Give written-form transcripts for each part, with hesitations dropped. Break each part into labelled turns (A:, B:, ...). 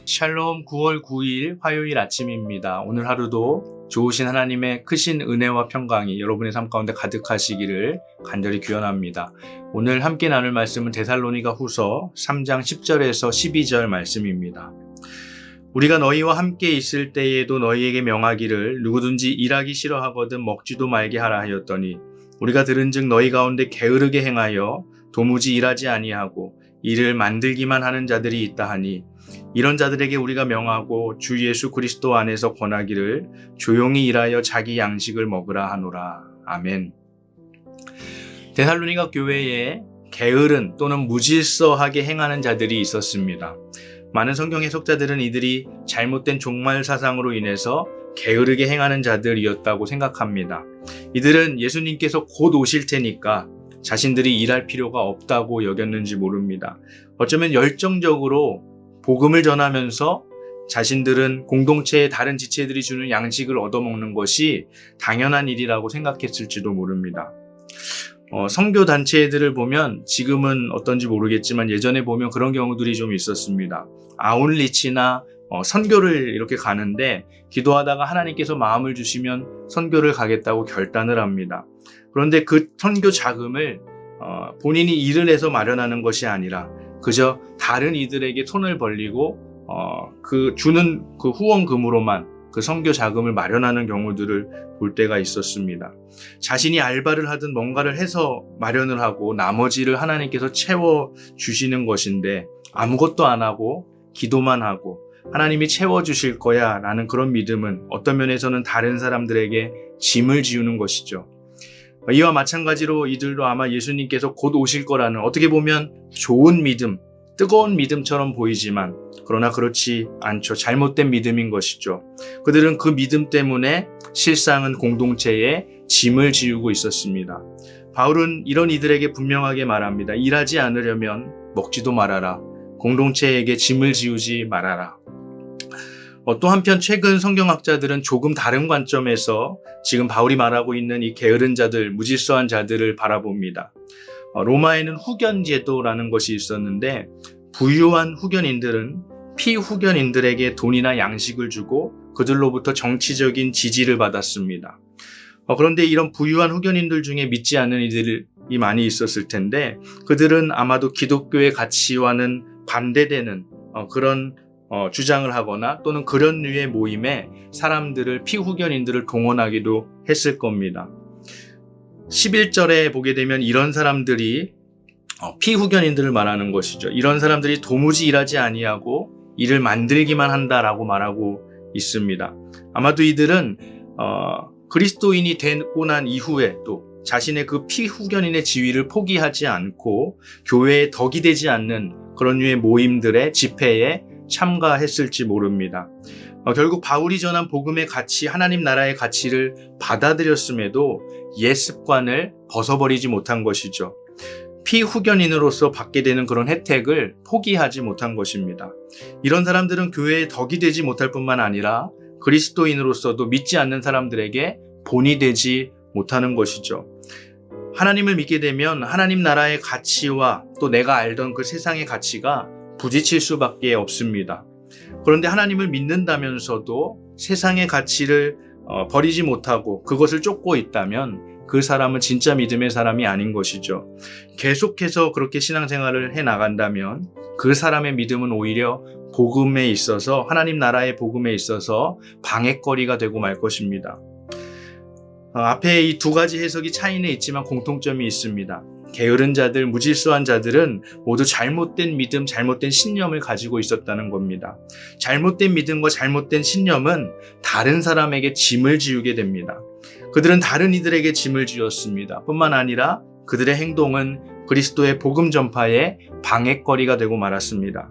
A: 샬롬 9월 9일 화요일 아침입니다. 오늘 하루도 좋으신 하나님의 크신 은혜와 평강이 여러분의 삶 가운데 가득하시기를 간절히 기원합니다. 오늘 함께 나눌 말씀은 데살로니가 후서 3장 10절에서 12절 말씀입니다. 우리가 너희와 함께 있을 때에도 너희에게 명하기를 누구든지 일하기 싫어하거든 먹지도 말게 하라 하였더니 우리가 들은즉 너희 가운데 게으르게 행하여 도무지 일하지 아니하고 일을 만들기만 하는 자들이 있다 하니 이런 자들에게 우리가 명하고 주 예수 그리스도 안에서 권하기를 조용히 일하여 자기 양식을 먹으라 하노라. 아멘. 데살로니가 교회에 게으른 또는 무질서하게 행하는 자들이 있었습니다. 많은 성경 해석자들은 이들이 잘못된 종말 사상으로 인해서 게으르게 행하는 자들이었다고 생각합니다. 이들은 예수님께서 곧 오실 테니까 자신들이 일할 필요가 없다고 여겼는지 모릅니다. 어쩌면 열정적으로 복음을 전하면서 자신들은 공동체의 다른 지체들이 주는 양식을 얻어먹는 것이 당연한 일이라고 생각했을지도 모릅니다. 선교 단체들을 보면 지금은 어떤지 모르겠지만 예전에 보면 그런 경우들이 좀 있었습니다. 아웃리치나 선교를 이렇게 가는데 기도하다가 하나님께서 마음을 주시면 선교를 가겠다고 결단을 합니다. 그런데 그 선교 자금을 본인이 일을 해서 마련하는 것이 아니라 그저 다른 이들에게 손을 벌리고 그 주는 그 후원금으로만 그 선교 자금을 마련하는 경우들을 볼 때가 있었습니다. 자신이 알바를 하든 뭔가를 해서 마련을 하고 나머지를 하나님께서 채워 주시는 것인데 아무것도 안 하고 기도만 하고 하나님이 채워주실 거야 라는 그런 믿음은 어떤 면에서는 다른 사람들에게 짐을 지우는 것이죠. 이와 마찬가지로 이들도 아마 예수님께서 곧 오실 거라는 어떻게 보면 좋은 믿음, 뜨거운 믿음처럼 보이지만 그러나 그렇지 않죠. 잘못된 믿음인 것이죠. 그들은 그 믿음 때문에 실상은 공동체에 짐을 지우고 있었습니다. 바울은 이런 이들에게 분명하게 말합니다. 일하지 않으려면 먹지도 말아라. 공동체에게 짐을 지우지 말아라. 또 한편 최근 성경학자들은 조금 다른 관점에서 지금 바울이 말하고 있는 이 게으른 자들, 무질서한 자들을 바라봅니다. 로마에는 후견제도라는 것이 있었는데 부유한 후견인들은 피후견인들에게 돈이나 양식을 주고 그들로부터 정치적인 지지를 받았습니다. 그런데 이런 부유한 후견인들 중에 믿지 않는 이들이 많이 있었을 텐데 그들은 아마도 기독교의 가치와는 반대되는 그런 주장을 하거나 또는 그런 류의 모임에 사람들을 피후견인들을 동원하기도 했을 겁니다. 11절에 보게 되면 이런 사람들이 피후견인들을 말하는 것이죠. 이런 사람들이 도무지 일하지 아니하고 일을 만들기만 한다라고 말하고 있습니다. 아마도 이들은 그리스도인이 되고 난 이후에 또 자신의 그 피후견인의 지위를 포기하지 않고 교회에 덕이 되지 않는 그런 류의 모임들의 집회에 참가했을지 모릅니다. 결국 바울이 전한 복음의 가치, 하나님 나라의 가치를 받아들였음에도 옛 습관을 벗어버리지 못한 것이죠. 피후견인으로서 받게 되는 그런 혜택을 포기하지 못한 것입니다. 이런 사람들은 교회에 덕이 되지 못할 뿐만 아니라 그리스도인으로서도 믿지 않는 사람들에게 본이 되지 못하는 것이죠. 하나님을 믿게 되면 하나님 나라의 가치와 또 내가 알던 그 세상의 가치가 부딪힐 수밖에 없습니다. 그런데 하나님을 믿는다면서도 세상의 가치를 버리지 못하고 그것을 쫓고 있다면 그 사람은 진짜 믿음의 사람이 아닌 것이죠. 계속해서 그렇게 신앙생활을 해나간다면 그 사람의 믿음은 오히려 복음에 있어서 하나님 나라의 복음에 있어서 방해거리가 되고 말 것입니다. 앞에 이 두 가지 해석이 차이는 있지만 공통점이 있습니다. 게으른 자들, 무질서한 자들은 모두 잘못된 믿음, 잘못된 신념을 가지고 있었다는 겁니다. 잘못된 믿음과 잘못된 신념은 다른 사람에게 짐을 지우게 됩니다. 그들은 다른 이들에게 짐을 지었습니다. 뿐만 아니라 그들의 행동은 그리스도의 복음 전파에 방해거리가 되고 말았습니다.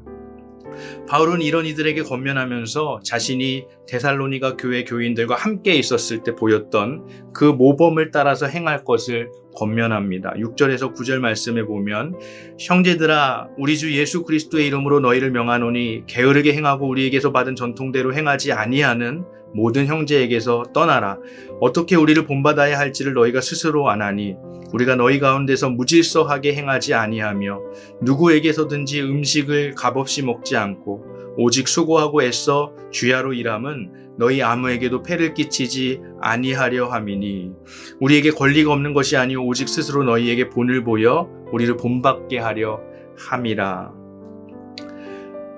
A: 바울은 이런 이들에게 권면하면서 자신이 데살로니가 교회 교인들과 함께 있었을 때 보였던 그 모범을 따라서 행할 것을 권면합니다. 6절에서 9절 말씀에 보면 형제들아 우리 주 예수 그리스도의 이름으로 너희를 명하노니 게으르게 행하고 우리에게서 받은 전통대로 행하지 아니하는 모든 형제에게서 떠나라. 어떻게 우리를 본받아야 할지를 너희가 스스로 아나니 우리가 너희 가운데서 무질서하게 행하지 아니하며 누구에게서든지 음식을 값없이 먹지 않고 오직 수고하고 애써 주야로 일함은 너희 아무에게도 폐를 끼치지 아니하려 함이니 우리에게 권리가 없는 것이 아니오 오직 스스로 너희에게 본을 보여 우리를 본받게 하려 함이라.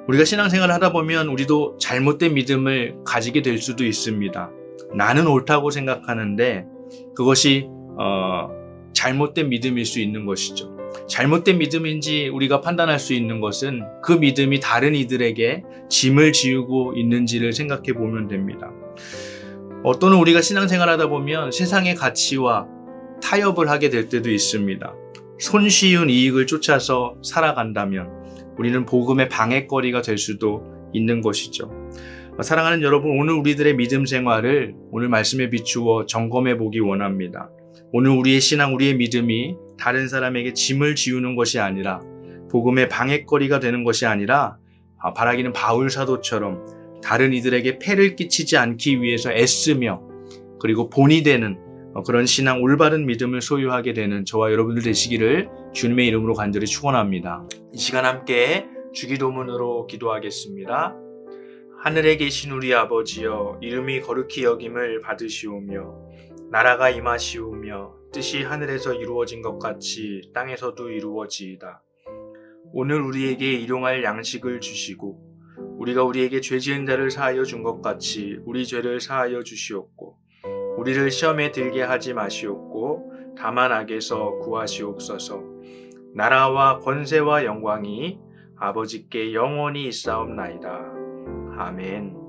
A: 우리가 신앙생활을 하다 보면 우리도 잘못된 믿음을 가지게 될 수도 있습니다. 나는 옳다고 생각하는데 그것이 잘못된 믿음일 수 있는 것이죠. 잘못된 믿음인지 우리가 판단할 수 있는 것은 그 믿음이 다른 이들에게 짐을 지우고 있는지를 생각해 보면 됩니다. 또는 우리가 신앙생활을 하다 보면 세상의 가치와 타협을 하게 될 때도 있습니다. 손쉬운 이익을 쫓아서 살아간다면 우리는 복음의 방해거리가 될 수도 있는 것이죠. 사랑하는 여러분, 오늘 우리들의 믿음 생활을 오늘 말씀에 비추어 점검해 보기 원합니다. 오늘 우리의 신앙, 우리의 믿음이 다른 사람에게 짐을 지우는 것이 아니라 복음의 방해거리가 되는 것이 아니라 바라기는 바울 사도처럼 다른 이들에게 폐를 끼치지 않기 위해서 애쓰며 그리고 본이 되는 그런 신앙, 올바른 믿음을 소유하게 되는 저와 여러분들 되시기를 주님의 이름으로 간절히 축원합니다. 이 시간 함께 주기도문으로 기도하겠습니다. 하늘에 계신 우리 아버지여, 이름이 거룩히 여김을 받으시오며 나라가 임하시오며 뜻이 하늘에서 이루어진 것 같이 땅에서도 이루어지이다. 오늘 우리에게 일용할 양식을 주시고 우리가 우리에게 죄 지은 자를 사하여 준 것 같이 우리 죄를 사하여 주시옵고 우리를 시험에 들게 하지 마시옵고 다만 악에서 구하시옵소서. 나라와 권세와 영광이 아버지께 영원히 있사옵나이다. 아멘.